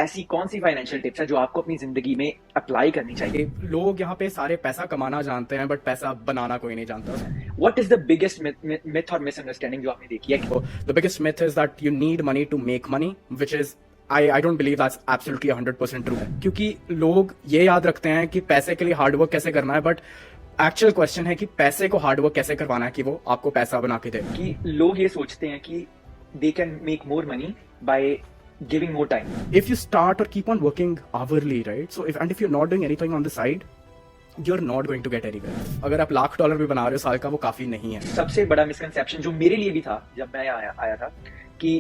ऐसी कौन सी financial tips है जो आपको अपनी जिंदगी में अप्लाई करनी चाहिए? लोग यहाँ पे सारे पैसा कमाना जानते हैं बट पैसा बनाना कोई नहीं जानता. What is the biggest myth और मिसअंडरस्टैंडिंग जो आपने देखी है? So the biggest myth is that you need money to make money, which is I don't believe that's absolutely 100% true. क्योंकि लोग ये याद रखते हैं कि पैसे के लिए हार्डवर्क कैसे करना है, बट एक्चुअल क्वेश्चन है कि पैसे को हार्डवर्क कैसे करवाना है कि वो आपको पैसा बना के दे. कि लोग ये सोचते हैं कि they can make more money bye giving more time. If you start or keep on working hourly, right? So if you're not doing anything on the side, you're not going to get anywhere. अगर आप $1,00,000 भी बना रहे हो साल का, वो काफी नहीं है. सबसे बड़ा मिसकंसेप्शन जो मेरे लिए भी था जब मैं आया था कि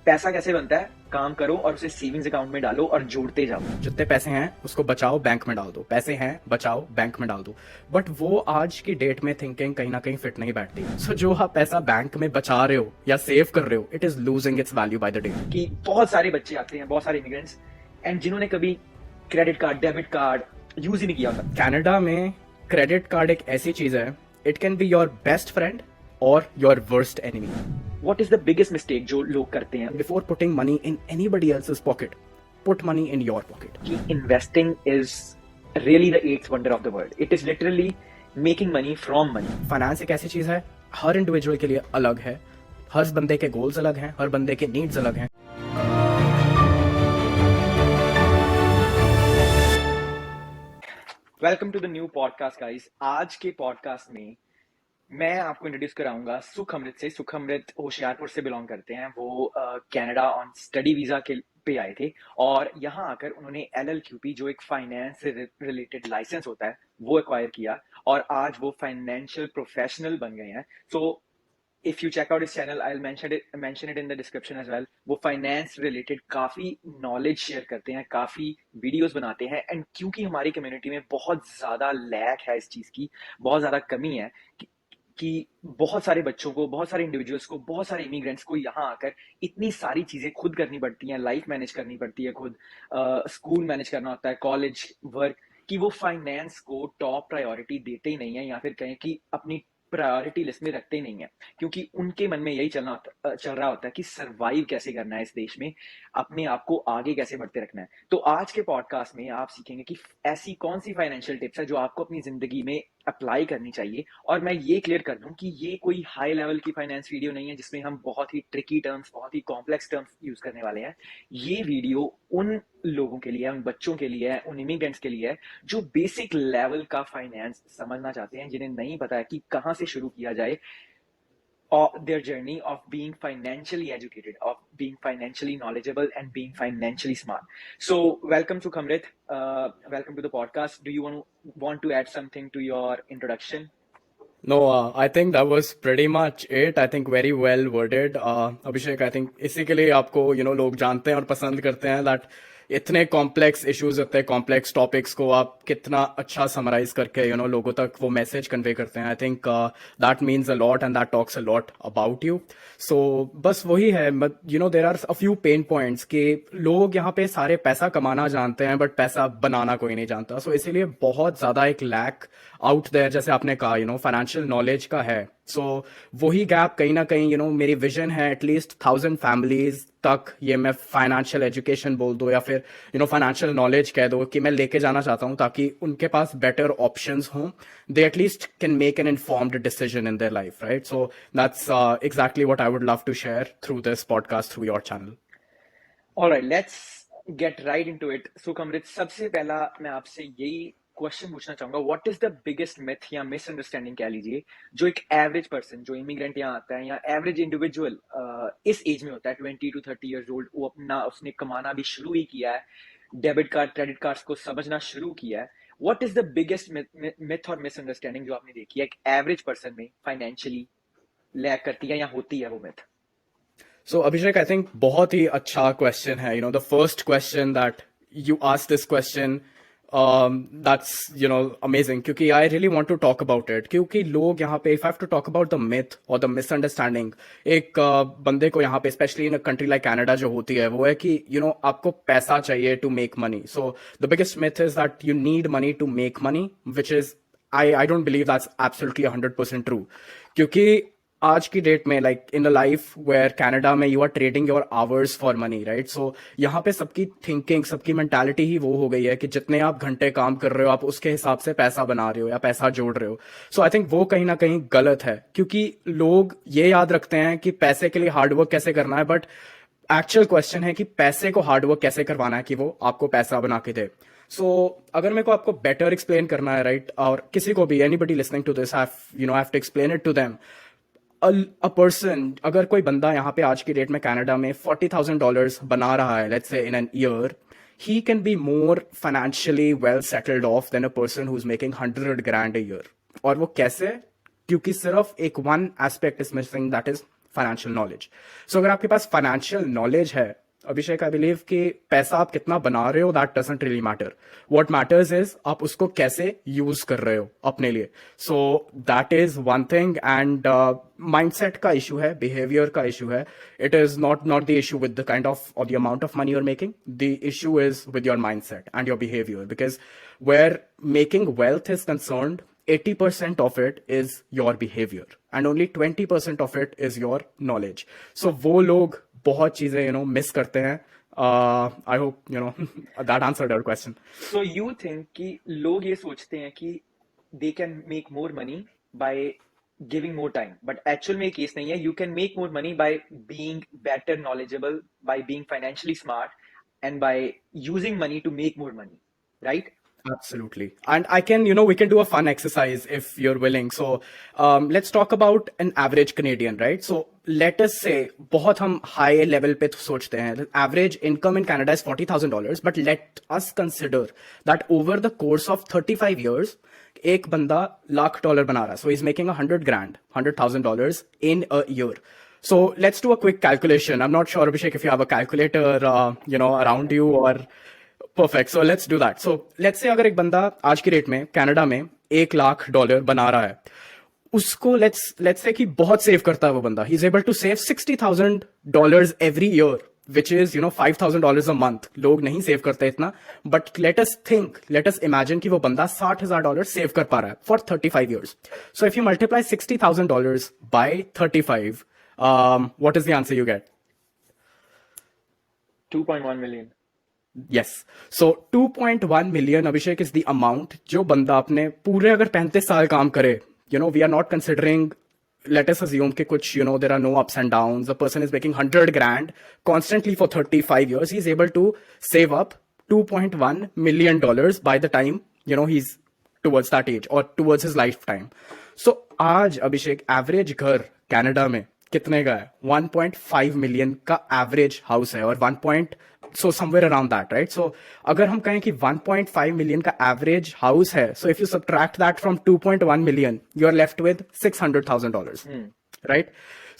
पैसा कैसे बनता है, काम करो और उसे सेविंग्स अकाउंट में डालो और जोड़ते जाओ. जितने पैसे हैं उसको बचाओ, बैंक में डाल दो. पैसे हैं, बचाओ, बैंक में डाल दो. बट वो आज की डेट में थिंकिंग कहीं ना कहीं फिट नहीं बैठती. सो जो आप पैसा बैंक में बचा रहे हो या सेव कर रहे हो, it is losing its value by the day. कि बहुत सारे बच्चे आते हैं, बहुत सारे इमिग्रेंट्स, एंड जिन्होंने कभी credit card, debit card use ही नहीं किया होता. कनाडा में क्रेडिट कार्ड एक ऐसी चीज है, it can be your best friend और your worst enemy. What is the biggest mistake जो लोग करते हैं? Before putting money in anybody else's pocket, put money in your pocket. कि investing is really the eighth wonder of the world. It is literally making money from money. Finance एक ऐसी चीज है, हर individual के लिए अलग है. हर बंदे के गोल्स अलग हैं, हर बंदे के नीड्स अलग हैं. Welcome to the new podcast, guys. आज के पॉडकास्ट में मैं आपको इंट्रोड्यूस कराऊंगा सुख अमृत से. सुख अमृत होशियारपुर से बिलोंग करते हैं. वो कनाडा ऑन स्टडी वीजा के पे आए थे और यहाँ आकर उन्होंने LLQP जो एक फाइनेंस से रिलेटेड लाइसेंस होता है वो एक्वायर किया और आज वो फाइनेंशियल प्रोफेशनल बन गए हैं. So if you check out इस channel, I will mention it in the description as well. वो फाइनेंस रिलेटेड काफी नॉलेज शेयर करते हैं, काफी वीडियोस बनाते हैं. एंड क्योंकि हमारी कम्युनिटी में बहुत ज्यादा लैक है इस चीज की, बहुत ज्यादा कमी है कि बहुत सारे बच्चों को, बहुत सारे इंडिविजुअल्स को, बहुत सारे इमिग्रेंट्स को यहाँ आकर इतनी सारी चीजें खुद करनी पड़ती हैं. लाइफ मैनेज करनी पड़ती है खुद, स्कूल मैनेज करना होता है, कॉलेज वर्क, कि वो फाइनेंस को टॉप प्रायोरिटी देते ही नहीं है, या फिर कहें कि अपनी प्रायोरिटी लिस्ट में रखते ही नहीं है. क्योंकि उनके मन में यही चल रहा होता है कि सरवाइव कैसे करना है इस देश में, अपने आप को आगे कैसे बढ़ते रखना है. तो आज के पॉडकास्ट में आप सीखेंगे कि ऐसी कौन सी फाइनेंशियल टिप्स है जो आपको अपनी जिंदगी में अप्लाई करनी चाहिए. और मैं ये क्लियर कर दूं कि ये कोई हाई लेवल की फाइनेंस वीडियो नहीं है जिसमें हम बहुत ही ट्रिकी टर्म्स, बहुत ही कॉम्प्लेक्स टर्म्स यूज करने वाले हैं. ये वीडियो उन लोगों के लिए है, उन बच्चों के लिए है, उन इमिग्रेंट्स के लिए है जो बेसिक लेवल का फाइनेंस समझना चाहते हैं, जिन्हें नहीं पता है कि कहां से शुरू किया जाए their journey of being financially educated, of being financially knowledgeable and being financially smart. So welcome to Kamrit. Welcome to the podcast. Do you want to add something to your introduction? No, I think that was pretty much it. I think very well worded. Abhishek, I think इसी के लिए आपको लोग जानते हैं और पसंद करते हैं that इतने कॉम्प्लेक्स इश्यूज, इतने कॉम्प्लेक्स टॉपिक्स को आप कितना अच्छा समराइज करके लोगों तक वो मैसेज कन्वे करते हैं. I think that means a lot and that talks a lot about you. So बस वही है, there are a few pain points कि लोग यहाँ पे सारे पैसा कमाना जानते हैं बट पैसा बनाना कोई नहीं जानता. सो इसीलिए बहुत ज्यादा एक लैक आउट देयर, जैसे आपने कहा फाइनेंशियल नॉलेज का है. सो वही गैप कहीं ना कहीं मेरी विजन है एटलीस्ट 1,000 फैमिलीज तक ये मैं फाइनेंशियल एजुकेशन बोल दो या फिर फाइनेंशियल नॉलेज कह दो कि मैं लेके जाना चाहता हूँ ताकि उनके पास बेटर ऑप्शंस हों. They at least can make an informed decision in their life, right? So that's exactly what I would love to share through this podcast, through your channel. Alright, let's get right into it. Sukh Amrit, सबसे पहला मैं आपसे यही question पूछना चाहूंगा, what is the biggest myth या misunderstanding कह लीजिए जो एक एवरेज पर्सन, जो इमिग्रेंट यहाँ आता है या एवरेज इंडिविजुअल इस एज में होता है 20 to 30 years old, वो उसने कमाना भी शुरू ही किया है, डेबिट कार्ड, क्रेडिट कार्ड्स को समझना शुरू किया है. What is the biggest myth और मिसअंडरस्टैंडिंग जो आपने देखी है एक एवरेज पर्सन में फाइनेंशियली लैक करती है या होती है वो myth? So Abhishek, I think बहुत ही अच्छा क्वेश्चन है. The first question that you asked this question, that's amazing क्योंकि I really want to talk about it. क्योंकि लोग यहाँ पे, if I have to talk about the myth or the misunderstanding, एक बंदे को यहाँ पे specially in a country like Canada जो होती है वो है कि आपको पैसा चाहिए to make money. So the biggest myth is that you need money to make money, which is I don't believe that's absolutely 100% true. क्योंकि आज की डेट में like in a life where Canada में you are trading your hours for money, right? So यहाँ पे सबकी thinking, सबकी mentality ही वो हो गई है कि जितने आप घंटे काम कर रहे हो आप उसके हिसाब से पैसा बना रहे हो या पैसा जोड़ रहे हो। सो आई थिंक वो कहीं ना कहीं गलत है, क्योंकि लोग ये याद रखते हैं कि पैसे के लिए हार्डवर्क कैसे करना है, बट एक्चुअल क्वेश्चन है कि पैसे को हार्डवर्क कैसे करवाना है कि वो आपको पैसा बना के दे। सो अगर मेरे को आपको बेटर एक्सप्लेन करना है, राइट, और किसी को भी, anybody listening to this, I have to explain it to them. A person, अगर कोई बंदा यहाँ पे आज की डेट में कनाडा में $40,000 बना रहा है, let's say in an year, he can be more financially well settled off than a person who's making 100 grand a year. और वो कैसे? क्योंकि सिर्फ एक one aspect is missing, that is financial knowledge. So अगर आपके पास फाइनेंशियल नॉलेज है, अभिषेक, I believe कि पैसा आप कितना बना रहे हो that doesn't really matter. What matters is आप उसको कैसे यूज कर रहे हो अपने लिए। So that is one thing. And mindset का इशू है, बिहेवियर का इशू है। It is not the issue with the kind of और the amount of money you are making. The issue is with your mindset and your behaviour, because where making wealth is concerned, 80% of it is your behavior and only 20% of it is your knowledge. So वो लोग बहुत चीजें miss करते हैं। I hope that answered your question. So you think कि लोग ये सोचते हैं कि they can make more money by giving more time, but actual में ये केस नहीं है। You can make more money by being better knowledgeable, by being financially smart and by using money to make more money, right? Absolutely. And I can, we can do a fun exercise if you're willing. So, let's talk about an average Canadian, right? So, let us say, बहुत हम high level पे सोचते हैं. The average income in Canada is $40,000, but let us consider that over the course of 35 years, एक बंदा $1,00,000 बना रहा है. So, he's making 100 grand, $100,000 in a year. So, let's do a quick calculation. I'm not sure, Abhishek, if you have a calculator, around you or... perfect, so let's do that. So let's say अगर एक बंदा आज की rate में Canada में $1,00,000 बना रहा है, उसको लेट्स से कि बहुत सेव करता है वो बंदा, he is able to save $60,000 every year, which is $5,000 a month. लोग नहीं सेव करते इतना, बट लेट अस इमेजिन कि वो बंदा $60,000 सेव कर पा रहा है for 35 years. So if you multiply $60,000 by 35, what is the answer you get? 2.1 million. Yes. So 2.1 million, Abhishek, is the amount जो बंदा अपने पूरे अगर 35 साल काम करे, we are not considering, let us assume कि कुछ there are no ups and downs, the person is making 100 grand constantly for 35 years, he is able to save up $2.1 million by the time he's towards that age or towards his lifetime. So आज अभिषेक average घर Canada में कितने का है? 1.5 million का average house है, और 1. So somewhere around that, right? So अगर हम कहें कि 1.5 million का एवरेज हाउस है, so if you subtract that from 2.1 million, you are left with $600,000, right?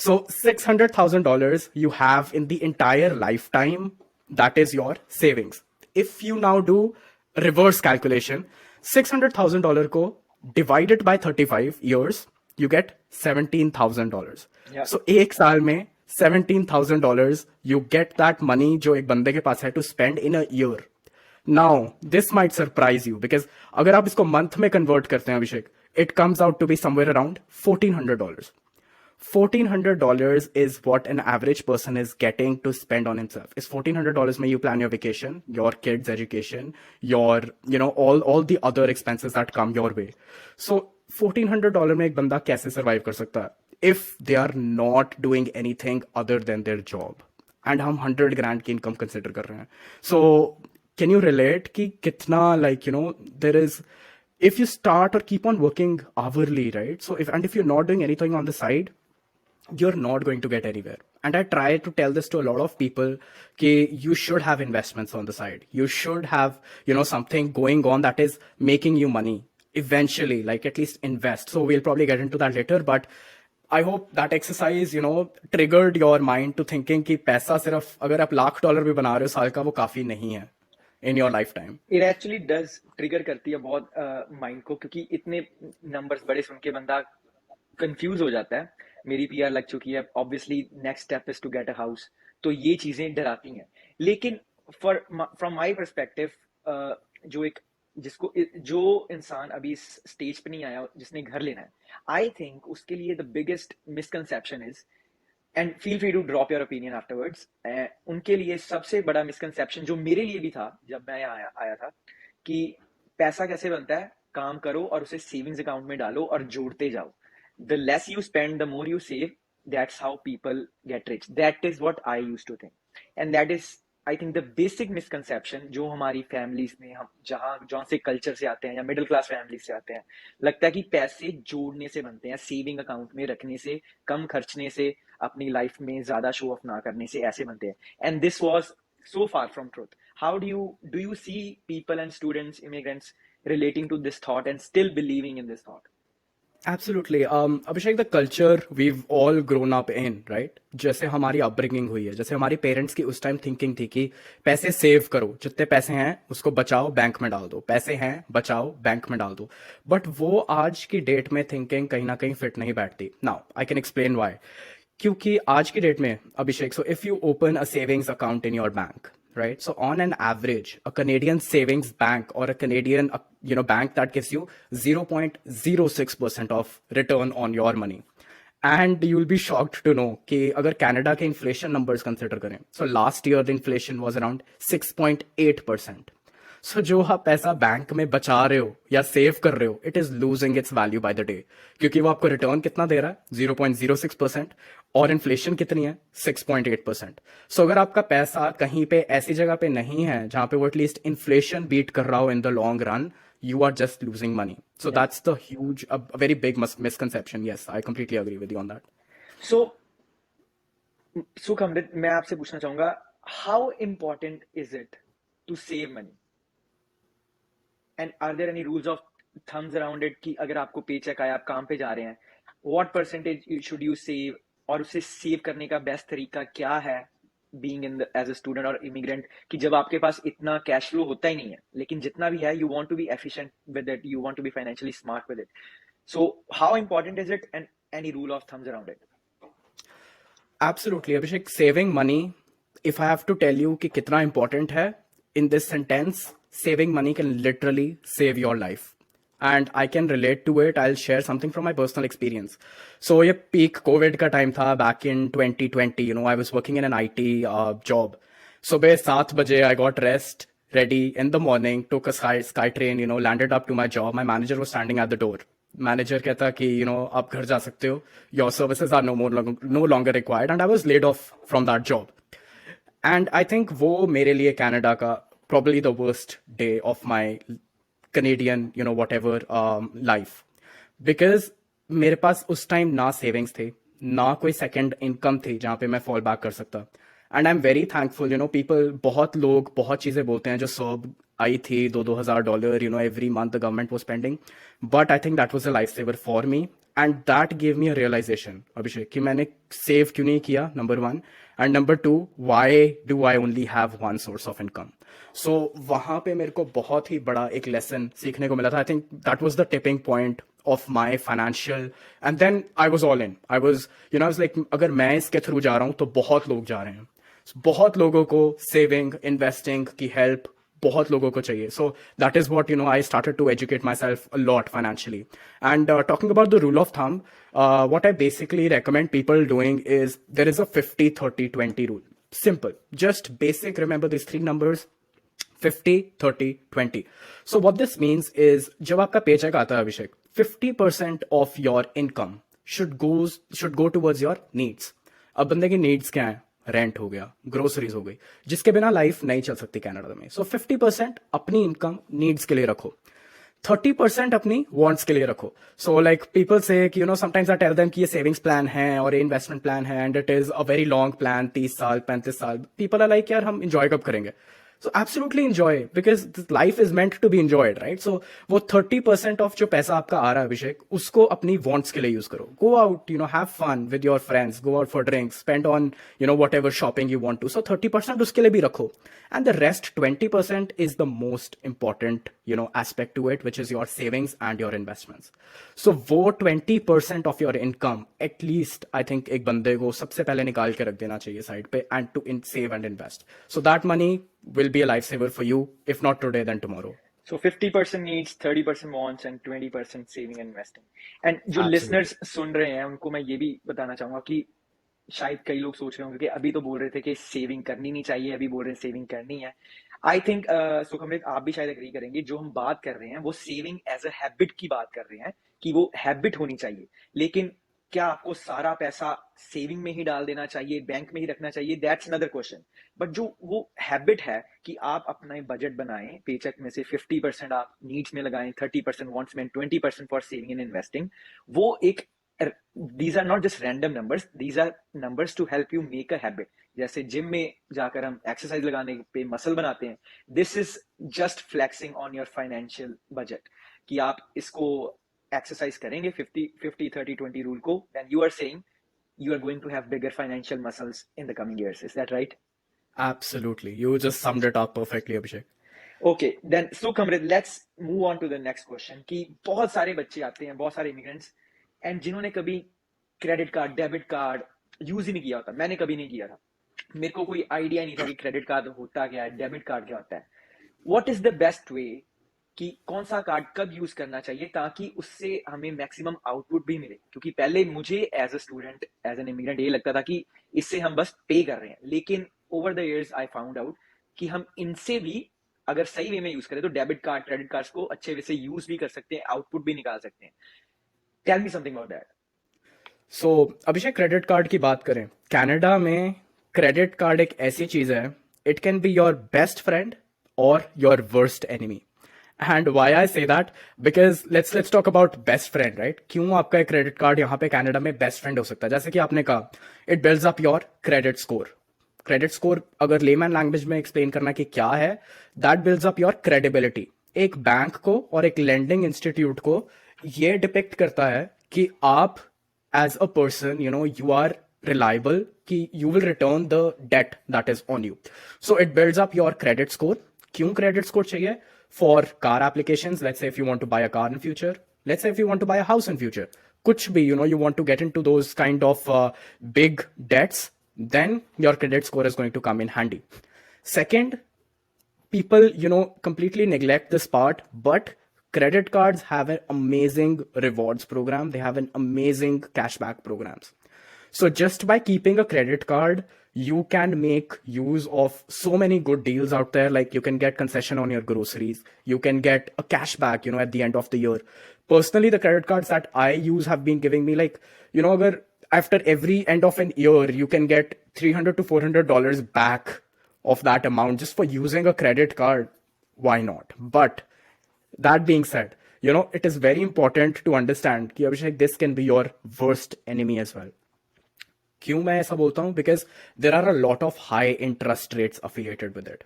So $600,000 you have in the entire lifetime, that is your savings. If you now do reverse calculation, $600,000 को divided by 35 years, you get $17,000. Yeah. So एक साल में $17,000, you get that money जो एक बंदे के पास है to spend in a year. Now, this might surprise you because अगर आप इसको month में convert करते हैं, अभिषेक, it comes out to be somewhere around $1,400. $1,400 is what an average person is getting to spend on himself. Is $1,400 में you plan your vacation, your kids' education, your, all the other expenses that come your way. So $1,400 में एक बंदा कैसे survive कर सकता है? If they are not doing anything other than their job. And हम 100 grand की income consider कर रहे हैं. So can you relate कि कितना, there is, if you start or keep on working hourly, right? So if you're not doing anything on the side, you're not going to get anywhere. And I try to tell this to a lot of people that you should have investments on the side. You should have, something going on that is making you money eventually, like at least invest. So we'll probably get into that later, but I hope that exercise, triggered your mind to thinking कि पैसा सिर्फ अगर आप $1,00,000 भी बना रहे हो साल का, वो काफी नहीं है in your lifetime. It actually does trigger करती है बहुत माइंड को, क्योंकि इतने नंबर्स बड़े सुन के बंदा कंफ्यूज हो जाता है। मेरी पीआर लग चुकी है, obviously next step is to get a house, तो ये चीजें डराती हैं। लेकिन फ्रॉम माय पर्सपेक्टिव, जो एक जिसको जो इंसान अभी इस स्टेज पे नहीं आया जिसने घर लेना है, आई थिंक उसके लिए the biggest misconception is, and feel free to drop your opinion afterwards, उनके लिए सबसे बड़ा मिसकंसेप्शन जो मेरे लिए भी था जब मैं आया था, कि पैसा कैसे बनता है, काम करो और उसे सेविंग्स अकाउंट में डालो और जोड़ते जाओ, the less you spend the more you save, that's how people get rich, that is what I used to think, and that is I think the basic misconception जो हमारी फैमिलीज में, हम जहाँ से कल्चर से आते हैं या मिडिल क्लास फैमिली से आते हैं, लगता है कि पैसे जोड़ने से बनते हैं, सेविंग अकाउंट में रखने से, कम खर्चने से, अपनी लाइफ में ज्यादा शो ऑफ ना करने से ऐसे बनते हैं, and this was so far from truth. How do you see people and students, immigrants, relating to this thought and still believing in this thought? Absolutely. Abhishek, the culture we've all grown up in, right? जैसे हमारी upbringing हुई है, जैसे हमारी parents की उस time thinking थी कि पैसे सेव करो, जितने पैसे हैं उसको बचाओ, बैंक में डाल दो, पैसे हैं बचाओ, बैंक में डाल दो. बट वो आज की डेट में थिंकिंग कहीं ना कहीं फिट नहीं बैठती. Now I can explain why. क्योंकि आज की डेट में Abhishek, so if you open a savings account in your bank, right? So on an average, a Canadian savings bank or a Canadian, bank that gives you 0.06% of return on your money. And you'll be shocked to know कि अगर Canada के inflation numbers consider करें, so last year the inflation was around 6.8%. सो जो आप पैसा bank में बचा रहे हो या सेव कर रहे हो, it is losing its value by the day, क्योंकि वो आपको रिटर्न कितना दे रहा है, 0.06%, और इन्फ्लेशन कितनी है, 6.8%. सो अगर आपका पैसा कहीं पे ऐसी जगह पे नहीं है जहां पे वो एटलीस्ट इन्फ्लेशन बीट कर रहा हो in the long run, you are just losing money. So Yeah. that's the huge, a very big misconception. Yes, I completely agree with you on that. So, सुख अमृत, मैं आपसे पूछना चाहूंगा, how important is it to save money, and are there any rules of thumbs around it, कि अगर आपको पे check आया, आप काम पे जा रहे हैं, what percentage should you save, और उसे सेव करने का बेस्ट तरीका क्या है, being in as a student और इमिग्रेंट, कि जब आपके पास इतना कैश फ्लो होता ही नहीं है, लेकिन जितना भी है you want to be efficient with it, you want to be financially smart with it. So how important is it, and any rule of thumbs around it? Absolutely, Abhishek. Saving money, if I have to tell you कि कितना important है, in this sentence, saving money can literally save your life. And I can relate to it. I'll share something from my personal experience. So ये peak COVID का time था back in 2020. I was working in an IT job. सुबह 7 बजे I got dressed, ready in the morning, took a sky train, landed up to my job. My manager was standing at the door. Manager कहता कि आप घर जा सकते हो, your services are no longer required, and I was laid off from that job. And I think वो मेरे लिए कनाडा का probably the worst day of my Canadian, whatever life. Because मेरे पास उस टाइम ना सेविंग्स थे, ना कोई सेकंड इनकम थी जहाँ पे मैं फॉल बैक कर सकता. And I am very thankful, people, बहुत लोग बहुत चीज़ें बोलते हैं जो सब आई थी, $2,000, every month the government was spending, but I think that was a life saver for me. And that give me a realisation, Abhishek, कि मैंने सेव क्यों नहीं किया, number one, and number two, why do I only have one source of income. So वहां पे मेरे को बहुत ही बड़ा एक लेसन सीखने को मिला था. I think that was the tipping point of my financial, and then I was all in. I was like, अगर मैं इसके थ्रू जा रहा हूँ तो बहुत लोग जा रहे हैं, बहुत लोगों को सेविंग, इन्वेस्टिंग की हेल्प बहुत लोगों को चाहिए. So that is what I started to educate myself a lot financially. And talking about the rule of thumb, what I basically recommend people doing is there is a 50-30-20 rule. Simple, just basic, remember these three numbers: 50, 30, 20. So what this means is, जब आपका paycheque आता है अभिषेक, 50% of your income should go towards your needs. अब बंदे की needs क्या है, rent हो गया, ग्रोसरीज हो गई, जिसके बिना लाइफ नहीं चल सकती कनाडा में. सो 50% अपनी इनकम नीड्स के लिए रखो, 30% अपनी वांट्स के लिए रखो. सो लाइक पीपल से कि समटाइम्स आई टेल देम कि ये सेविंग्स प्लान है और ये इन्वेस्टमेंट प्लान है, and it is a very long plan, 30 साल 35 साल. पीपल आर लाइक, यार हम इंजॉय कब करेंगे? So absolutely enjoy, because life is meant to be enjoyed, right? So वो 30% ऑफ जो पैसा आपका आ रहा है अभिषेक, उसको अपनी वांट्स के लिए यूज करो. Go out, have fun with your friends, go out for drinks, spend on whatever shopping you want to. So 30% उसके लिए भी रखो, and the rest 20% is the most important aspect to it, which is your savings and your investments. So वो 20% of your income at least, I think, एक बंदे को सबसे पहले निकाल के रख देना चाहिए साइड पे, and to save and invest. So that money will be a lifesaver for you, if not today then tomorrow. So 50% needs, 30% wants and 20% saving and investing. And जो Absolutely. listeners सुन रहे हैं उनको मैं ये भी बताना चाहूंगा कि शायद कई लोग सोच रहे होंगे कि अभी तो बोल रहे थे कि सेविंग करनी नहीं चाहिए, अभी बोल रहे हैं सेविंग करनी है। आई थिंक सुखमृत आप भी शायद एग्री करेंगे, जो हम बात कर रहे हैं वो सेविंग एज अ हैबिट की बात कर रहे हैं, कि वो हैबिट होनी चाहिए। लेकिन क्या आपको सारा पैसा सेविंग में ही डाल देना चाहिए, बैंक में ही रखना चाहिए, दैट्स अनदर क्वेश्चन। बट जो वो हैबिट है कि आप अपना बजट बनाएं, पेचेक में से 50% आप नीड्स में लगाएं, 30% वांट्स में, 20% फॉर सेविंग एंड इन्वेस्टिंग, वो एक, these are not just random numbers, these are numbers to help you make a habit। जैसे जिम में जाकर हम एक्सरसाइज लगाने पे मसल बनाते हैं, this is just flexing on your financial budget, कि आप इसको एक्सरसाइज करेंगे 50 50 30 20 रूल को, then you are saying you are going to have bigger financial muscles in the coming years, is that right? Absolutely. You just summed it up perfectly, Abhishek. Okay, then Sukhamrit, let's move on to the next question। कि बहुत सारे बच्चे आते हैं, बहुत सारे immigrants, and जिन्होंने कभी credit card, debit card use ही नहीं किया होता। मैंने कभी नहीं किया था, मेरे को कोई आइडिया नहीं था कि क्रेडिट कार्ड होता क्या है, डेबिट कार्ड क्या होता है। What is the best way कि कौन सा कार्ड कब यूज करना चाहिए ताकि उससे हमें मैक्सिमम आउटपुट भी मिले? क्योंकि पहले मुझे as a student, as an immigrant, ये लगता था कि इससे हम बस पे कर रहे हैं, लेकिन over the years I found out कि हम इनसे भी अगर सही वे में यूज करें तो डेबिट कार्ड, क्रेडिट कार्ड्स को अच्छे वे से यूज भी कर सकते हैं, आउटपुट भी निकाल सकते हैं। Tell me something about that. So Abhishek, credit card की बात करें, कनाडा में क्रेडिट कार्ड एक ऐसी चीज है, it can be your best friend और your worst enemy. And why I say that, because let's talk about best friend, right? क्यों आपका एक क्रेडिट कार्ड यहाँ पे कनाडा में बेस्ट फ्रेंड हो सकता है? जैसे कि आपने कहा, it builds up your credit score. Credit score अगर लेमैन लैंग्वेज में एक्सप्लेन करना कि क्या है, that builds up your credibility. एक बैंक को और एक लेंडिंग इंस्टीट्यूट को ये डिपिक्ट करता है कि आप as a person, you are reliable, कि you will return the debt that is on you. So it builds up your credit score. क्यों credit score चाहिए? For car applications, let's say if you want to buy a car in future, let's say if you want to buy a house in future, कुछ भी, you want to get into those kind of big debts, then your credit score is going to come in handy. Second, people completely neglect this part, but credit cards have an amazing rewards program, they have an amazing cashback programs. So just by keeping a credit card, you can make use of so many good deals out there. Like you can get concession on your groceries, you can get a cashback at the end of the year. Personally, the credit cards that I use have been giving me, like, agar after every end of an year you can get $300 to $400 back of that amount just for using a credit card. Why not? But that being said, it is very important to understand कि Abhishek, this can be your worst enemy as well. क्यों मैं ऐसा बोलता हूँ? Because there are a lot of high interest rates affiliated with it.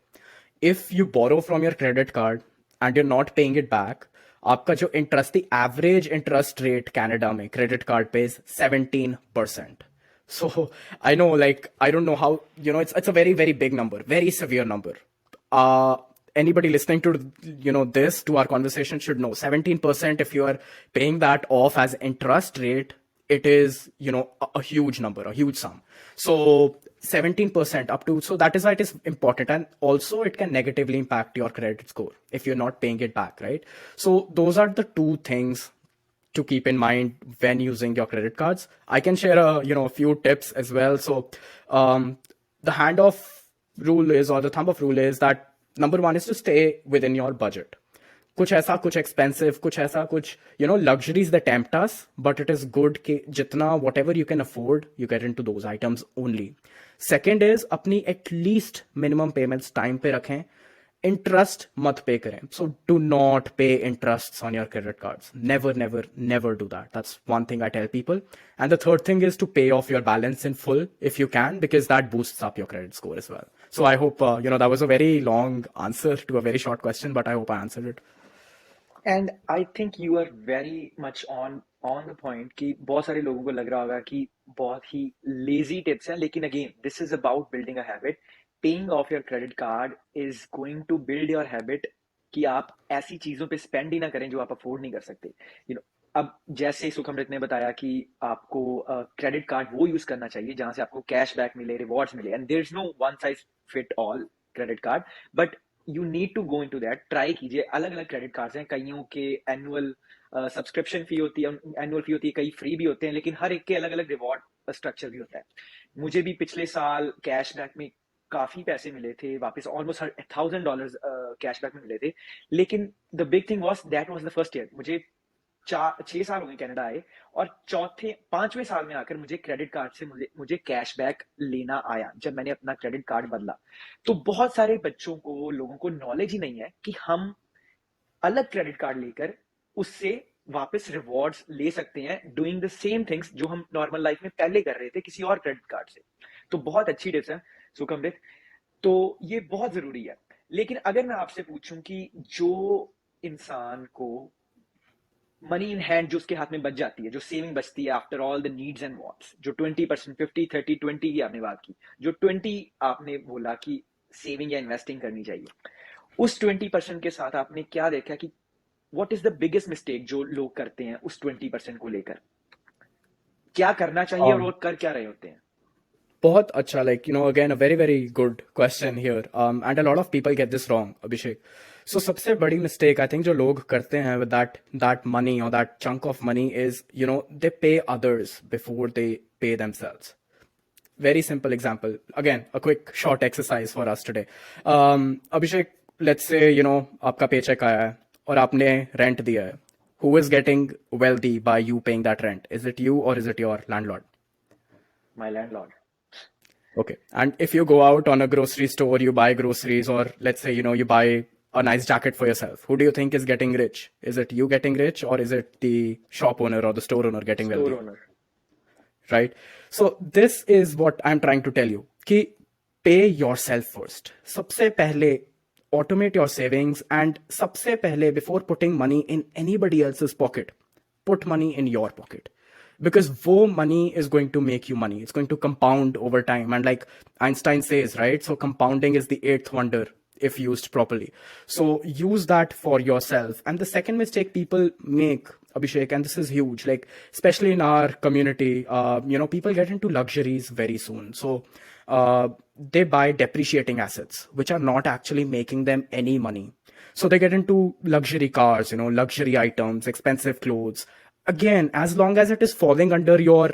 If you borrow from your credit card and you're not paying it back, आपका जो interest, the average interest rate Canada में credit card पे is 17%. So I know, like, I don't know how, it's a very, very big number, very severe number. Uh, Anybody listening to, this, to our conversation should know 17%, if you are paying that off as interest rate, it is, a huge number, a huge sum. So 17% up to, so that is why it is important. And also it can negatively impact your credit score if you're not paying it back, right? So those are the two things to keep in mind when using your credit cards. I can share a few tips as well. So the handoff rule is, or the thumb of rule is, that number one is to stay within your budget. कुछ ऐसा, कुछ expensive, कुछ ऐसा, कुछ luxuries that tempt us, but it is good कि जितना whatever you can afford, you get into those items only. Second is, अपनी at least minimum payments time पे रखें, interest मत पे करें. So do not pay interests on your credit cards. Never, never, never do that. That's one thing I tell people. And the third thing is to pay off your balance in full if you can, because that boosts up your credit score as well. So I hope, that was a very long answer to a very short question, but I hope I answered it. And I think you are very much on the point कि बहुत सारे लोगों को लग रहा होगा कि बहुत ही लेजी टिप्स हैं, लेकिन again this is about building a habit. Paying off your credit card is going to build your habit कि आप ऐसी चीजों पे स्पेंड ही ना करें जो आप अफोर्ड नहीं कर सकते। अब जैसे सुखमृत ने बताया कि आपको क्रेडिट कार्ड वो यूज करना चाहिए जहां से आपको कैश बैक मिले, रिवॉर्ड्स मिले, and there is no one size fit all credit card. But you need to go into that, try कीजिए। अलग अलग क्रेडिट कार्ड्स हैं, कईयों के एनुअल सब्सक्रिप्शन फी होती है, एनुअल फी होती है, कई फ्री भी होते हैं, लेकिन हर एक के अलग अलग रिवॉर्ड स्ट्रक्चर भी होता है। मुझे भी पिछले साल कैशबैक में काफी पैसे मिले थे, वापस ऑलमोस्ट $1,000 कैशबैक में मिले थे। लेकिन the big thing was that was the first year. मुझे 6 साल हो गए कनाडा आए, और चौथे 5वें साल में आकर मुझे क्रेडिट कार्ड से मुझे कैशबैक लेना आया जब मैंने अपना क्रेडिट कार्ड बदला। तो बहुत सारे बच्चों को, लोगों को नॉलेज ही नहीं है कि हम अलग क्रेडिट कार्ड लेकर उससे वापस रिवॉर्ड्स ले सकते हैं, डूइंग द सेम थिंग्स जो हम नॉर्मल लाइफ में पहले कर रहे थे किसी और क्रेडिट कार्ड से। तो बहुत अच्छी टिप्स है सुखमृत, तो ये बहुत जरूरी है। लेकिन अगर मैं आपसे पूछूं कि जो इंसान को मनी इन हैंड, जो उसके हाथ में बच जाती है, जो सेविंग बचती है after all the needs and wants, जो 20%, 50, 30, 20 की आपने बात की, जो 20 आपने बोला कि सेविंग या इन्वेस्टिंग करनी चाहिए, उस 20% के साथ आपने क्या देखा कि what is the biggest mistake जो लोग करते हैं उस 20% को लेकर? क्या करना चाहिए और वो कर क्या रहे होते हैं? बहुत अच्छा, like, again, a very, very good question here. And a lot of people get this wrong, Abhishek. So, सबसे बड़ी mistake I think जो लोग करते हैं with that money or that chunk of money is, they pay others before they pay themselves. Very simple example. Again, a quick short exercise for us today. Abhishek, let's say, आपका paycheck आया है और आपने rent दिया है. Who is getting wealthy by you paying that rent? Is it you or is it your landlord? My landlord. Okay. And if you go out on a grocery store, you buy groceries, or let's say, you buy a nice jacket for yourself. Who do you think is getting rich? Is it you getting rich, or is it the shop owner or the store owner getting Store wealthy? owner. Right? So this is what I'm trying to tell you. कि pay yourself first. सबसे पहले automate your savings, and सबसे पहले before putting money in anybody else's pocket, put money in your pocket. Because wo money is going to make you money. It's going to compound over time. And like Einstein says, right? So compounding is the eighth wonder if used properly. So use that for yourself. And the second mistake people make, Abhishek, and this is huge, like especially in our community, people get into luxuries very soon. So they buy depreciating assets, which are not actually making them any money. So they get into luxury cars, luxury items, expensive clothes. Again, as long as it is falling under your,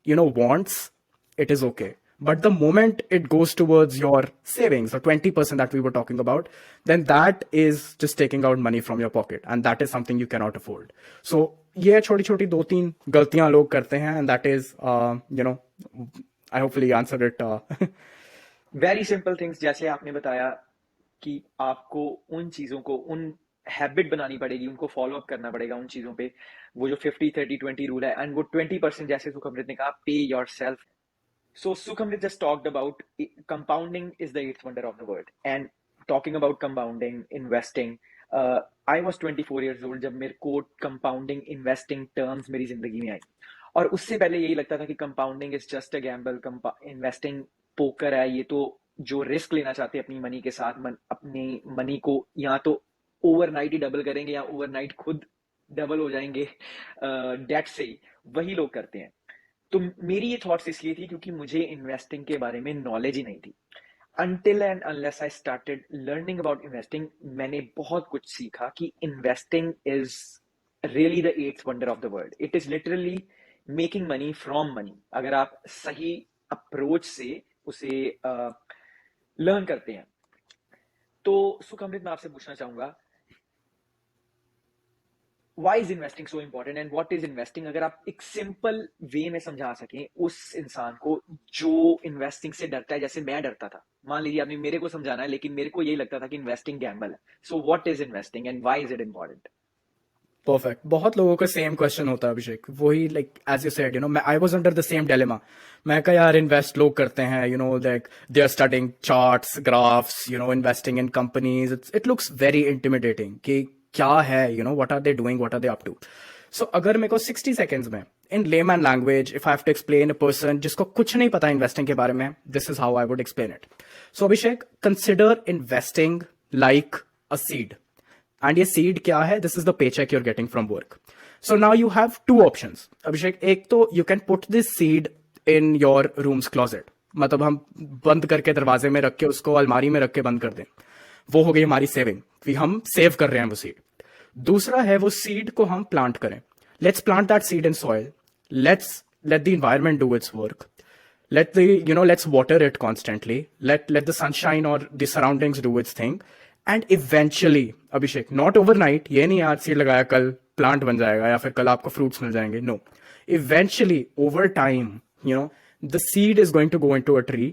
wants, it is okay. But the moment it goes towards your savings, the 20% that we were talking about, then that is just taking out money from your pocket. And that is something you cannot afford. So, ये छोटी छोटी 2-3 गलतियां लोग करते हैं, and that is, I hopefully answered it. Very simple things, जैसे आपने बताया कि आपको उन चीजों को, उन हैबिट बनानी पड़ेगी, उनको फॉलो अप करना पड़ेगा उन चीजों पे। वो जो 50, 30, 20 रूल है, एंड वो 20% जैसे सुखमृत ने कहा, पे your self. So Sukamrit just talked about compounding is the eighth wonder of the world. And talking about compounding, investing, I was 24 years old जब मेरे को compounding investing terms मेरी जिंदगी में आई। और उससे पहले यही लगता था कि compounding is just a gamble, investing poker है, ये तो जो रिस्क लेना चाहते हैं अपनी मनी के साथ, अपनी मनी को या तो ओवरनाइट ही डबल करेंगे या ओवरनाइट खुद डबल हो जाएंगे डेट से ही, वही लोग करते हैं। तो मेरी ये थॉट्स इसलिए थी क्योंकि मुझे इन्वेस्टिंग के बारे में नॉलेज ही नहीं थी। Until and unless I started learning about investing, मैंने बहुत कुछ सीखा कि investing is really the eighth wonder of the world. It is literally making money from money, अगर आप सही अप्रोच से उसे लर्न करते हैं। तो सुखमृत, मैं आपसे पूछना चाहूंगा, why is investing so important and what is investing? अगर आप एक सिंपल वे में समझा सकें उस इंसान को जो इन्वेस्टिंग से डरता है, जैसे मैं डरता था। मान लीजिए आपने मेरे को समझाना है, लेकिन मेरे को यही लगता था कि इन्वेस्टिंग गैम्बल है। So what is investing and why is it important? Perfect. बहुत लोगों का सेम क्वेश्चन होता है अभिषेक, वही लाइक एज यू सेड, मैं I was under the same dilemma. मैं कहा यार इन्वेस्ट लोग करते हैं, like they are studying charts, graphs, investing in companies, it looks very intimidating कि क्या है, what are they doing, what are they up to. So अगर मेरे को 60 सेकेंड्स में in layman language if I have to explain a person जिसको कुछ नहीं पता इन्वेस्टिंग के बारे में, this is how I would explain it. So Abhishek, consider investing like a seed. And ये सीड क्या है? This is the paycheck you're getting from work. So now you have two options Abhishek. एक तो you can put this seed in your room's closet, मतलब हम बंद करके दरवाजे में रख के उसको अलमारी में रख के बंद कर दें। वो हो गई हमारी सेविंग, कि हम सेव कर रहे हैं वो सीड. दूसरा है वो सीड को हम प्लांट करें. Let's plant that seed in soil. Let's let the environment do its work. Let's water it constantly. Let the sunshine or the surroundings do its thing. And eventually, Abhishek, not overnight, ये नहीं आज seed लगाया कल plant बन जाएगा या फिर कल आपको फ्रूट्स मिल जाएंगे. No. Eventually, over time, the seed is going to go into a tree.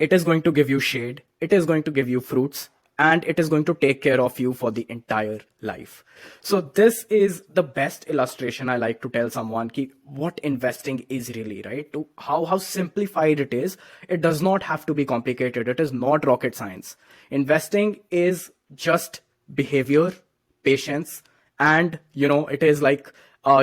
It is going to give you shade, it is going to give you fruits, and it is going to take care of you for the entire life. So this is the best illustration I like to tell someone ki what investing is really, right? To how simplified it is. It does not have to be complicated. It is not rocket science. Investing is just behavior, patience, and it is like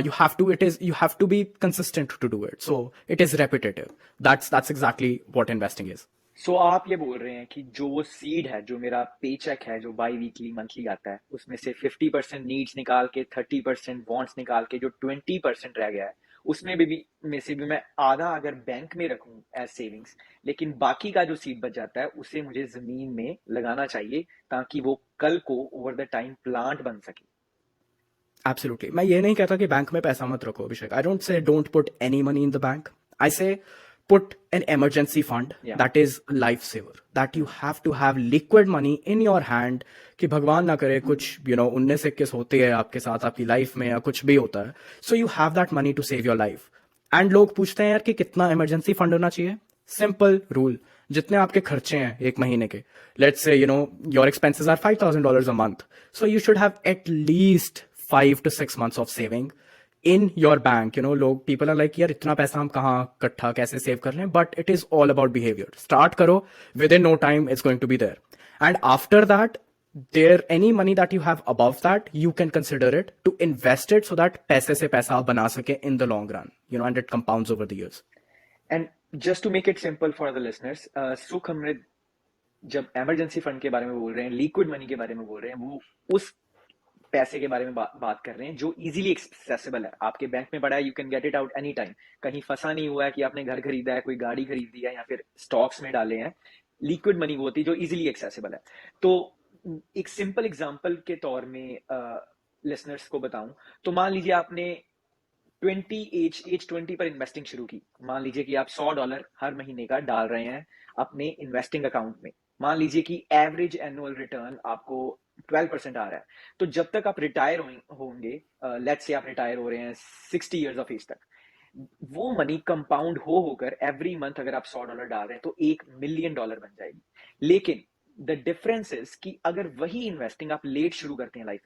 you have to be consistent to do it. So it is repetitive. That's exactly what investing is. सो आप ये बोल रहे हैं कि जो seed है, जो मेरा पे चेक है, जो बाई वीकली मंथली आता है, उसमें से 50% नीड्स निकाल के, 30% वांट्स निकाल के, जो 20% रह गया है, उसमें भी में से भी मैं आधा अगर बैंक में रखूं एज सेविंग्स, लेकिन बाकी का जो सीड बच जाता है उसे मुझे जमीन में लगाना चाहिए ताकि वो कल को ओवर द टाइम प्लांट बन सके. एब्सोल्युटली. मैं ये नहीं कहता कि बैंक में पैसा मत रखो, Abhishek. I don't say don't put any money in the bank. I say put an emergency fund. Yeah. That is lifesaver, that you have to have liquid money in your hand कि भगवान ना करे कुछ 19-21 होती है आपके साथ आपकी लाइफ में या कुछ भी होता है. So you have that money to save your life. And लोग पूछते हैं यार कि कितना इमरजेंसी फंड होना चाहिए. सिंपल रूल, जितने आपके खर्चे हैं एक महीने के, let's say your expenses are $5,000 a month, so you should have at least 5 to 6 months of saving in your bank. लोग people are like यार इतना पैसा हम कहाँ इकट्ठा कैसे सेव कर लें. But it is all about behavior. Start करो, within no time it's going to be there. And after that, any money that you have above that, you can consider it to invest it so that पैसे से पैसा आप बना सके in the long run. And it compounds over the years. And just to make it simple for the listeners, सुख अमृत जब emergency fund के बारे में बोल रहे हैं, लिक्विड मनी के बारे में बोल रहे हैं, वो उस पैसे के बारे में बात कर रहे हैं जो इजीली एक्सेसिबल है, आपके बैंक में पड़ा है, you can get it out any time. कहीं फंसा नहीं हुआ है कि आपने घर खरीदा है, कोई गाड़ी खरीदी है या फिर स्टॉक्स में डाले हैं. लिक्विड मनी वो होती है जो इजीली एक्सेसिबल है. तो एक सिंपल एग्जांपल के तौर में लिसनर्स को बताऊं तो मान लीजिए आपने 20 पर इन्वेस्टिंग शुरू की. मान लीजिए कि आप $100 हर महीने का डाल रहे हैं अपने इन्वेस्टिंग अकाउंट में. मान लीजिए कि एवरेज एनुअल रिटर्न आपको 12% आ रहा है. तो जब तक आप रिटायर होंगे, लेट्स से आप रिटायर हो रहे हैं 60 इयर्स ऑफ एज तक, वो मनी कंपाउंड होकर एवरी मंथ अगर आप $100 डाल रहे हैं तो $1 मिलियन बन जाएगी. लेकिन द डिफरेंस इज कि अगर वही इन्वेस्टिंग आप लेट शुरू करते हैं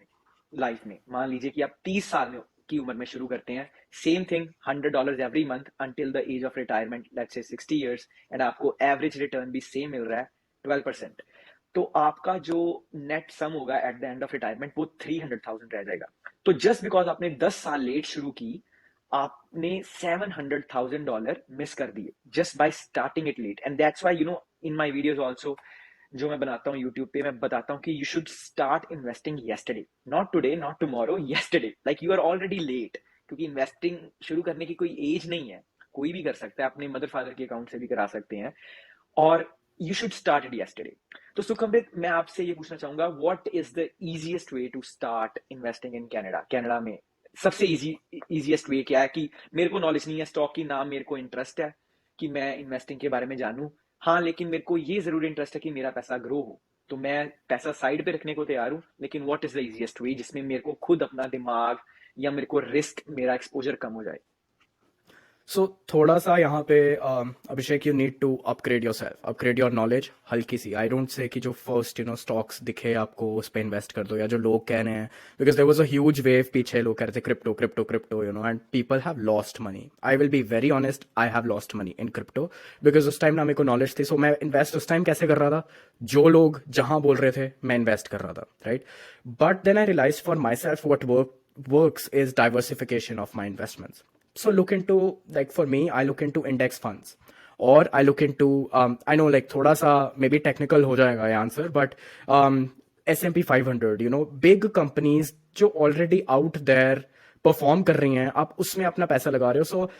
लाइफ में, मान लीजिए कि आप 30 साल की उम्र में शुरू करते हैं, same thing $100 every month until the age of retirement, let's say 60 years, and आपको एवरेज रिटर्न भी सेम मिल रहा है 12%. तो आपका जो नेट सम होगा at the end of retirement वो 300,000 रह जाएगा. तो जस्ट बिकॉज आपने 10 साल लेट शुरू की, आपने $700,000 मिस कर दिए just by starting it let. And that's why in my videos also जो मैं बनाता हूँ यूट्यूब पे, मैं बताता हूँ कि you should start investing yesterday, not today, not tomorrow, yesterday. Like you are already late, क्योंकि इन्वेस्टिंग शुरू करने की कोई एज नहीं है, कोई भी कर सकता है, अपने मदर फादर के अकाउंट से भी करा सकते हैं, और you should start it yesterday. तो सुखमृत, मैं आपसे ये पूछना चाहूंगा, what is the easiest way to start investing in Canada? Canada में सबसे easiest way क्या है कि मेरे को नॉलेज नहीं है स्टॉक की, ना मेरे को इंटरेस्ट है कि मैं इन्वेस्टिंग के बारे में जानूं, हाँ लेकिन मेरे को ये जरूर इंटरेस्ट है कि मेरा पैसा ग्रो हो, तो मैं पैसा साइड पे रखने को तैयार हूं, लेकिन what is the easiest way जिसमें मेरे को खुद अपना दिमाग या मेरे को रिस्क, मेरा एक्सपोजर कम हो जाए. सो थोड़ा सा यहाँ पे Abhishek, you need to upgrade your self, upgrade your knowledge हल्की सी. आई डोंट से कि जो फर्स्ट स्टॉक्स दिखे आपको उस पर इन्वेस्ट कर दो, या जो लोग कह रहे हैं, because there was a huge wave पीछे, लोग कह रहे थे crypto crypto crypto, and people have lost money. I will be very honest, I have lost money in crypto, because उस टाइम ना मेरे को नॉलेज थी. सो मैं इन्वेस्ट उस टाइम कैसे कर रहा था, जो लोग जहां बोल रहे थे मैं इन्वेस्ट कर रहा था, right. But then I realise for myself what works is diversification of my investments. So look into, like for me, I look into index funds, or I look into I know like थोड़ा सा maybe technical हो जाएगा ये answer, but S&P 500, big companies जो already out there perform कर रही हैं, आप उसमें अपना पैसा लगा रहे हो. So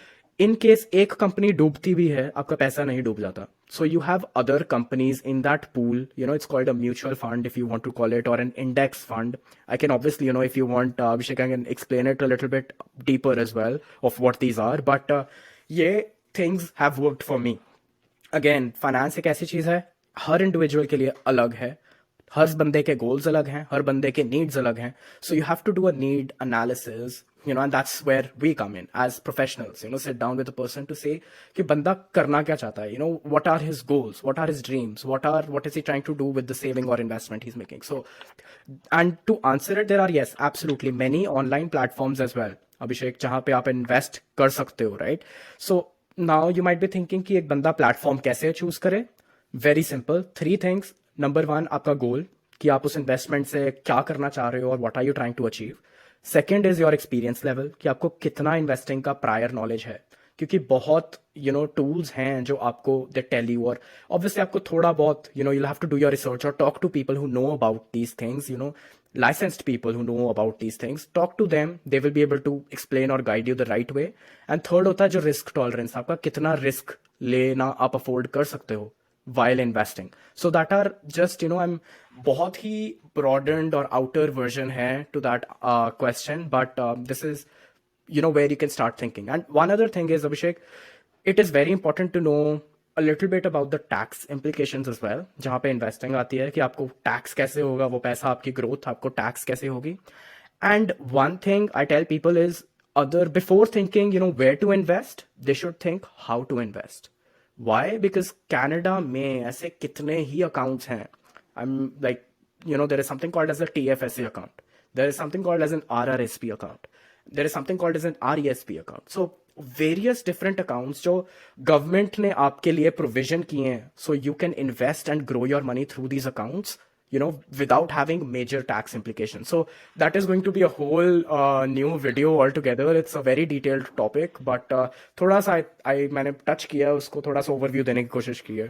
इन केस एक कंपनी डूबती भी है, आपका पैसा नहीं डूब जाता. So you have other companies in that pool. It's called a mutual fund, if you want to call it, or an index fund. I can obviously, if you want, Abhishek, I can explain it a little bit deeper as well of what these are. But yeah, things have worked for me. Again finance एक ऐसी चीज है, हर individual के लिए अलग है. हर बंदे के गोल्स अलग हैं, हर बंदे के नीड्स अलग हैं. So you have to do a need analysis, and that's where we come in as professionals. Sit down with a person to say कि बंदा करना क्या चाहता है, what are his goals, what are his dreams, what is he trying to do with the saving और investment he is making. So and to answer it, there are yes absolutely many online platforms as well, अभिषेक, जहां पे आप invest कर सकते हो, right? So now you might be thinking कि एक बंदा प्लेटफॉर्म कैसे चूज करे. Very simple, 3 things. नंबर 1, आपका गोल, कि आप उस इन्वेस्टमेंट से क्या करना चाह रहे हो और what are you trying to achieve. Second is your experience level, कि आपको कितना इन्वेस्टिंग का प्रायर नॉलेज है. क्योंकि बहुत टूल्स हैं जो आपको दे टेल यू, और ऑब्वियसली आपको थोड़ा बहुत you'll have to do your research or talk to people who know about these things, licensed people who know about these things. Talk to them, they will be able to explain or guide you the right way. And third होता है जो risk tolerance, आपका कितना risk लेना आप afford कर सकते हो while investing. So that are just I'm बहुत ही broadened और outer version है to that question, but this is where you can start thinking. And one other thing is, Abhishek, it is very important to know a little bit about the tax implications as well. जहाँ पे investing आती है कि आपको tax कैसे होगा, वो पैसा, आपकी growth आपको tax कैसे होगी. And one thing I tell people is, before thinking where to invest, they should think how to invest. Why? Because Canada में ऐसे कितने ही accounts हैं. I'm like, there is something called as a TFSA account. There is something called as an RRSP account. There is something called as an RESP account. So various different accounts जो government ने आपके लिए provision किए हैं, so you can invest and grow your money through these accounts, without having major tax implications. So that is going to be a whole new video altogether. It's a very detailed topic, but थोड़ा सा मैंने touch किया, उसको थोड़ा सा overview देने की कोशिश की है.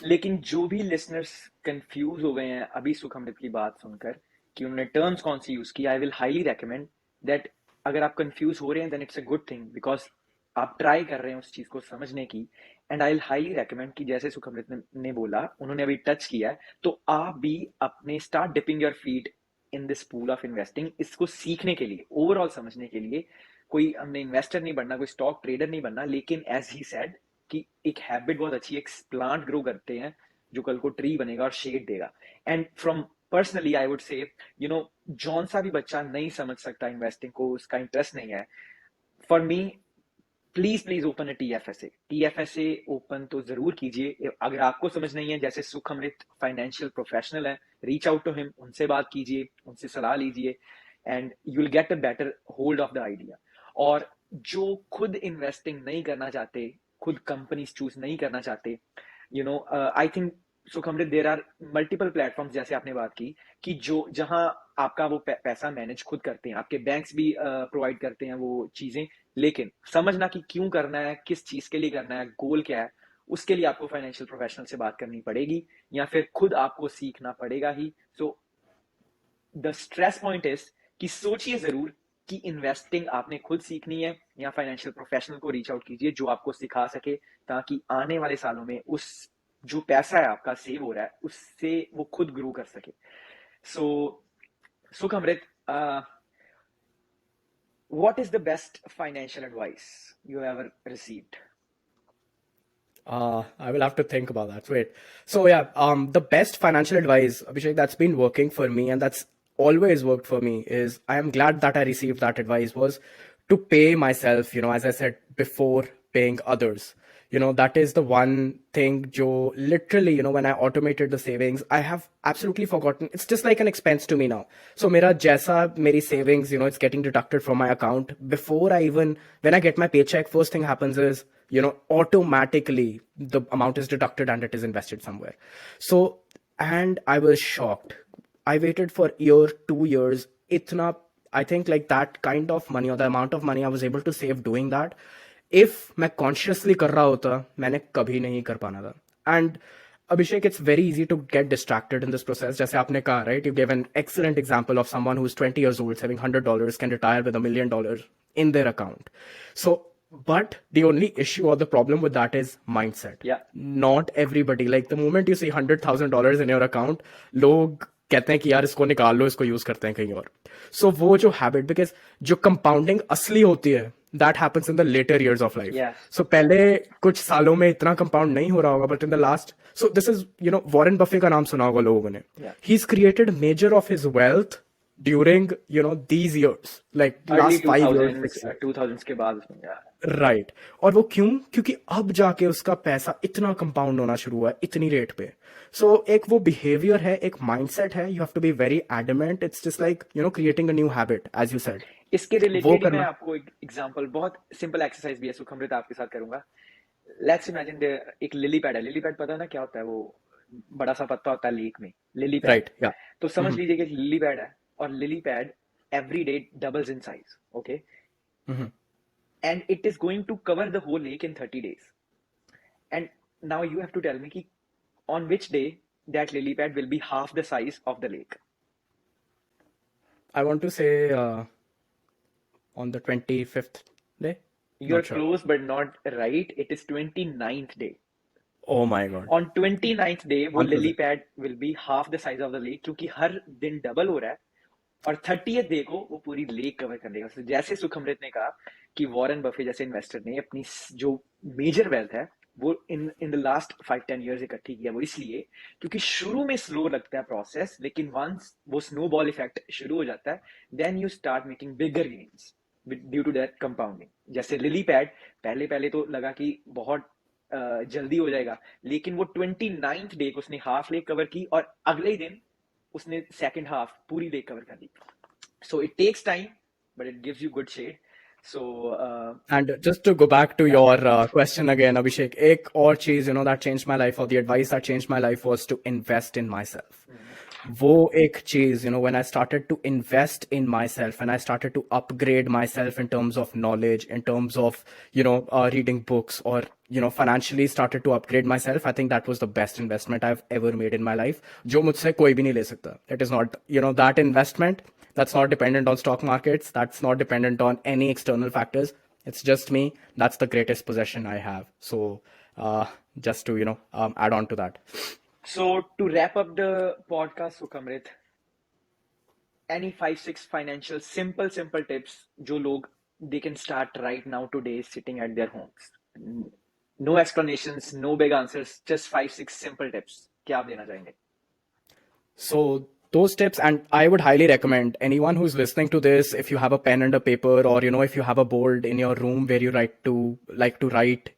लेकिन जो भी लिसनर्स कंफ्यूज हो गए हैं अभी सुखमृत की बात सुनकर कि उन्होंने टर्म्स कौन सी यूज की, I will highly recommend that अगर आप कंफ्यूज हो रहे हैं then it's a good thing, because आप ट्राई कर रहे हैं उस चीज को समझने की. And I will highly recommend कि जैसे सुखमृत ने बोला, उन्होंने अभी टच किया है, तो आप भी अपने start dipping your feet in this pool of investing. इसको सीखने के लिए, ओवरऑल समझने के लिए. कोई हमने इन्वेस्टर नहीं बनना, कोई स्टॉक ट्रेडर नहीं बनना, लेकिन एज ही सेड कि एक हैबिट बहुत अच्छी है, एक प्लांट ग्रो करते हैं जो कल को ट्री बनेगा और शेड देगा. And from personally I would say जौन सा भी बच्चा नहीं समझ सकता इन्वेस्टिंग को, उसका इंटरेस्ट नहीं है, for me please open a TFSA open तो जरूर कीजिए. अगर आपको समझ नहीं है, जैसे सुखमृत फाइनेंशियल प्रोफेशनल है, रीच आउट टू हिम, उनसे बात कीजिए, उनसे सलाह लीजिए, and you will get a better hold of the idea. और जो खुद इन्वेस्टिंग नहीं करना चाहते, खुद कंपनीज चूज नहीं करना चाहते, I think Sukhamrit there are multiple platforms, जैसे आपने बात की कि जो जहां आपका वो पैसा मैनेज खुद करते हैं, आपके बैंक्स भी प्रोवाइड करते हैं वो चीजें. लेकिन समझना कि क्यों करना है, किस चीज के लिए करना है, गोल क्या है, उसके लिए आपको फाइनेंशियल प्रोफेशनल से बात करनी पड़ेगी या फिर खुद आपको सीखना पड़ेगा ही. So the stress point is कि सोचिए जरूर कि इन्वेस्टिंग आपने खुद सीखनी है या फाइनेंशियल प्रोफेशनल को रीच आउट कीजिए जो आपको सिखा सके, ताकि आने वाले सालों में उस जो पैसा है आपका सेव हो रहा है उससे वो खुद ग्रो कर सके. सो सुखमृत, what is the best financial advice you ever received? I will have to think about that. Wait. So yeah, the best financial advice, Abhishek, that's been working for me and that's always worked for me is, I am glad that I received that advice, was to pay myself, as I said before, paying others. That is the one thing jo literally, when I automated the savings, I have absolutely forgotten. It's just like an expense to me now. So meri savings, it's getting deducted from my account. Before I even, when I get my paycheck, first thing happens is, automatically the amount is deducted and it is invested somewhere. So, and I was shocked. I waited for year, 2 years. Itna, I think like that kind of money, or the amount of money I was able to save doing that, if मैं consciously कर रहा होता, मैंने कभी नहीं कर पाना था. And Abhishek, it's very easy to get distracted in this process. जैसे आपने कहा, right, you give an excellent example of someone who is 20 years old, saving $100 can retire with $1 million in their account. So But the only issue or the problem with that is mindset. Yeah. Not everybody, like the moment you see $100,000 in your account, लोग कहते हैं कि यार इसको निकाल लो, इसको use करते हैं कहीं और. So वो जो habit, because जो compounding असली होती है, that happens in the later years of life. Yes. So पहले कुछ सालों में इतना compound नहीं हो रहा होगा, but in the last, so this is, Warren Buffett का नाम सुना होगा लोगों ने. Yeah. He's created major of his wealth during, these years, like Early last 5 years, 2000s, 6 years. 2000s के बाद उसमें, yeah. राइट. और वो क्यों? क्योंकि अब जाके उसका पैसा इतना कंपाउंड होना शुरू हुआ है इतनी रेट पे. सो एक वो बिहेवियर है, एक माइंडसेट है. You have to be very adamant. It's just like creating a new habit, as you said. इसके वो रिलेटेड ही मैं करना. आपको एक एग्जांपल, बहुत सिंपल एक्सरसाइज भी है सुखमृत, आपके साथ करूंगा. लेट्स इमेजिन एक लिली पैड है. लिली पैड पता है ना क्या होता है? वो बड़ा सा पत्ता होता है लेक में, लिली पैड. राइट. या. तो समझ लीजिए कि एक लिली पैड है, और lily pad every day doubles in size, okay? And it is going to cover the whole lake in 30 days. And now you have to tell me ki on which day that lily pad will be half the size of the lake. I want to say on the 25th day. You're close but not right. It is 29th day. Oh my god. On 29th day वो lily pad will be half the size of the lake, क्योंकि हर दिन double हो रहा है. और 30th day को वो पूरी लेक कवर कर लेगा. जैसे सुखमृत ने कहा कि वॉरेन बफे जैसे इन्वेस्टर ने अपनी जो मेजर वेल्थ है वो इन द लास्ट 5-10 years इकट्ठी किया. वो इसलिए क्योंकि शुरू में स्लो लगता है प्रोसेस, लेकिन वंस वो स्नोबॉल इफेक्ट शुरू हो जाता है, then you start making bigger gains due to that compounding. जैसे लिली पैड पहले पहले तो लगा कि बहुत जल्दी हो जाएगा, लेकिन वो 29th डे को उसने हाफ लेक कवर की, और अगले ही दिन उसने सेकंड हाफ पूरी लेक कवर कर दी. So it takes time but it gives you good shade. So and just to go back to your question again, Abhishek, ek aur cheez that changed my life, or the advice that changed my life, was to invest in myself. वो एक चीज, when I started to invest in myself and I started to upgrade myself in terms of knowledge, in terms of reading books, or financially started to upgrade myself, I think that was the best investment I've ever made in my life, जो मुझसे कोई भी नहीं ले सकता. It is not, that investment, that's not dependent on stock markets, that's not dependent on any external factors. It's just me. That's the greatest possession I have. So just to add on to that. So to wrap up the podcast, Sukhamrit, any 5-6 financial simple tips जो लोग they can start right now today sitting at their homes. No explanations, no big answers, just 5-6 simple tips. क्या आप देना चाहेंगे? So those tips, and I would highly recommend anyone who's listening to this, if you have a pen and a paper, or if you have a board in your room where you like to write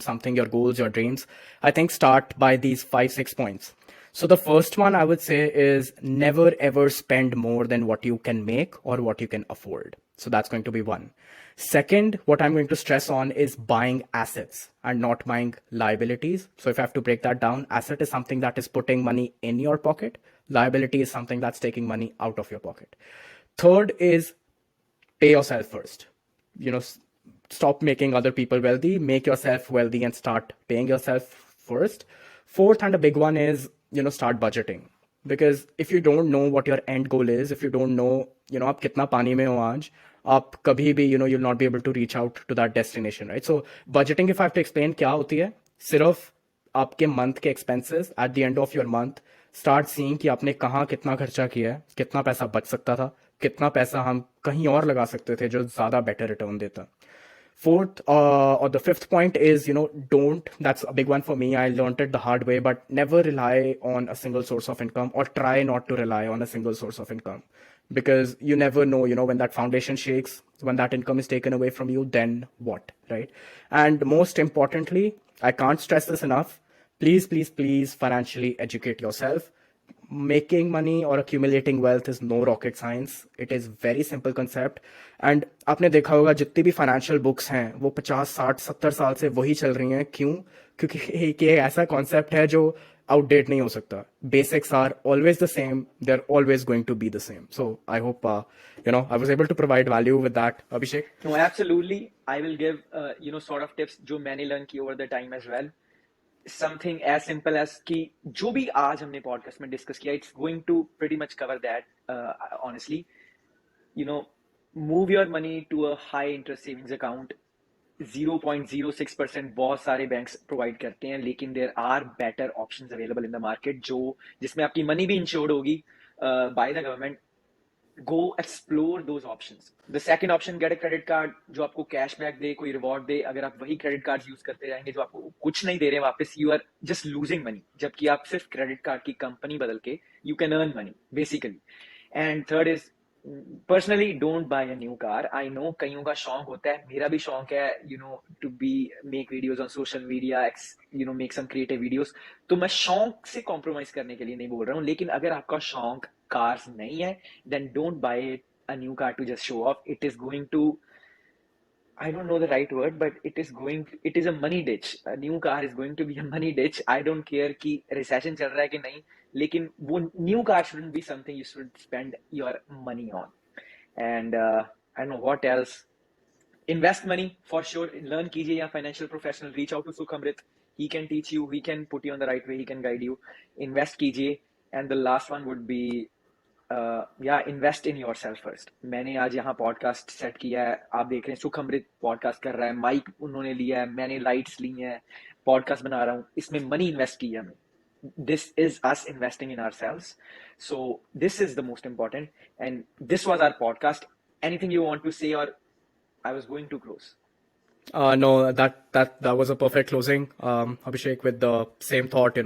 something, your goals, your dreams, I think start by these 5-6 points. So the first one I would say is never ever spend more than what you can make or what you can afford. So that's going to be one. Second, what I'm going to stress on is buying assets and not buying liabilities. So if I have to break that down, asset is something that is putting money in your pocket. Liability is something that's taking money out of your pocket. Third is pay yourself first. Stop making other people wealthy, make yourself wealthy and start paying yourself first. Fourth, and a big one, is, start budgeting. Because if you don't know what your end goal is, if you don't know, आप कितना पानी में हो आज, आप कभी भी, you'll not be able to reach out to that destination, right? So budgeting, if I have to explain क्या होती है, सिर्फ आपके month के expenses at the end of your month, start seeing कि आपने कहाँ कितना खर्चा किया है, कितना पैसा बच सकता था, कितना पैसा हम कहीं और लगा सकते थे जो ज़्यादा better return देता. Fourth, or the fifth point is, don't, that's a big one for me. I learned it the hard way, but never rely on a single source of income, or try not to rely on a single source of income, because you never know, when that foundation shakes, when that income is taken away from you, then what, right? And most importantly, I can't stress this enough. Please, please, please financially educate yourself. Making money or accumulating wealth is no rocket science. It is very simple concept. And आपने देखा होगा जितनी भी financial books हैं वो 50, 60, 70 साल से वही चल रही हैं. क्यों? क्योंकि एक ये ऐसा concept है जो outdate नहीं हो सकता. Basics are always the same. They're always going to be the same. So I hope I was able to provide value with that, Abhishek. No, absolutely. I will give sort of tips जो मैंने learn की over the time as well. Something as simple as कि जो भी आज हमने podcast में discuss किया, it's going to pretty much cover that. Honestly, move your money to a high interest savings account. 0.06% बहुत सारे बैंक्स प्रोवाइड करते हैं, लेकिन there are better options available in the market जो जिसमें आपकी मनी भी इंश्योर्ड होगी by the government. Go explore those options. The second option, get a credit card जो आपको कैशबैक दे, कोई रिवॉर्ड दे. अगर आप वही क्रेडिट कार्ड यूज करते रहेंगे जो आपको कुछ नहीं दे रहे वापस, you are just losing money. जबकि आप सिर्फ क्रेडिट कार्ड की कंपनी बदल के you can earn money basically. And third is, personally don't buy a new car. I know कईयों का शौक होता है, मेरा भी शौक है, you know, to be make videos on social media, you know, make some creative videos. तो मैं शौक से कॉम्प्रोमाइज करने के लिए नहीं बोल रहा हूँ, लेकिन अगर आपका शौक कार्स नहीं है, then don't buy a new car to just show off. It is going to, I don't know the right word, but it is a money ditch. A new car is going to be a money ditch. I don't care कि recession चल रहा है कि नहीं, लेकिन वो new car shouldn't be something you should spend your money on. And I don't know what else. Invest money for sure. Learn कीजिए, या financial professional, reach out to Sukhamrit. He can teach you, he can put you on the right way, he can guide you. Invest कीजिए. And the last one would be, या invest in your self first. मैंने आज यहाँ podcast set किया है, आप देख रहे हैं सुख अमृत पॉडकास्ट कर रहा है, माइक उन्होंने लिया है, मैंने लाइट्स ली हैं, पॉडकास्ट बना रहा हूँ, इसमें मनी इन्वेस्ट की है हमें. This is us investing in ourselves. So this is the most important. And this was our podcast. Anything you want to say, or I was going to close? No, that was a perfect closing, Abhishek, with the same thought,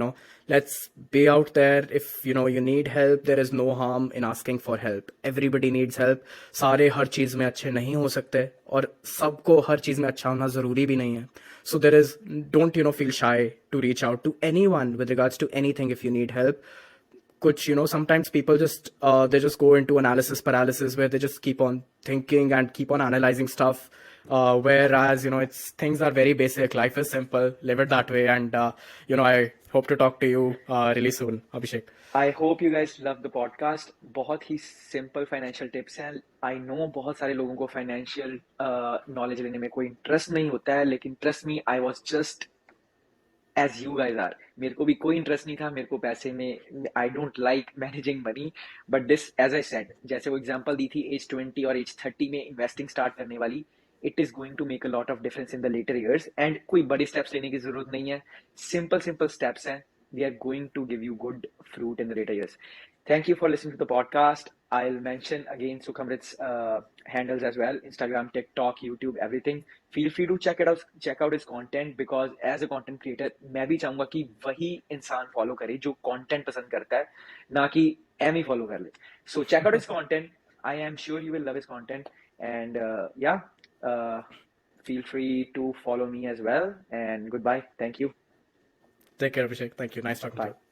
Let's be out there. If, you need help, there is no harm in asking for help. Everybody needs help. सारे हर चीज में अच्छे नहीं हो सकते और सबको हर चीज में अच्छा होना जरूरी भी नहीं है. So don't, feel shy to reach out to anyone with regards to anything if you need help. Kuch, sometimes people they just go into analysis paralysis where they just keep on thinking and keep on analyzing stuff. Whereas, things are very basic. Life is simple. Live it that way. And, I hope to talk to you really soon, Abhishek. I hope you guys love the podcast. बहुत ही simple financial tips हैं. I know बहुत सारे लोगों को financial knowledge लेने में कोई interest नहीं होता है, लेकिन trust me, I was just as you guys are. मेरे को भी कोई इंटरेस्ट नहीं था, मेरे को पैसे में, I don't like managing money. But this, as I said, जैसे वो एग्जांपल दी थी एज 20 और एज 30 में इन्वेस्टिंग स्टार्ट करने वाली, it is going to make a lot of difference in the later years. And कोई बड़े स्टेप्स लेने की जरूरत नहीं है, सिंपल सिंपल स्टेप्स हैं. They are going to give you good fruit in the later years. Thank you for listening to the podcast. I'll mention again Sukhamrit's handles as well: Instagram, TikTok, YouTube, everything. Feel free to check out his content, because as a content creator, मैं भी चाहूँगा कि वही इंसान follow करे जो content पसंद करता है, ना कि एमी follow कर ले. So check out his content. I am sure you will love his content. And feel free to follow me as well. And goodbye. Thank you. Take care, Abhishek. Thank you. Nice talking to you.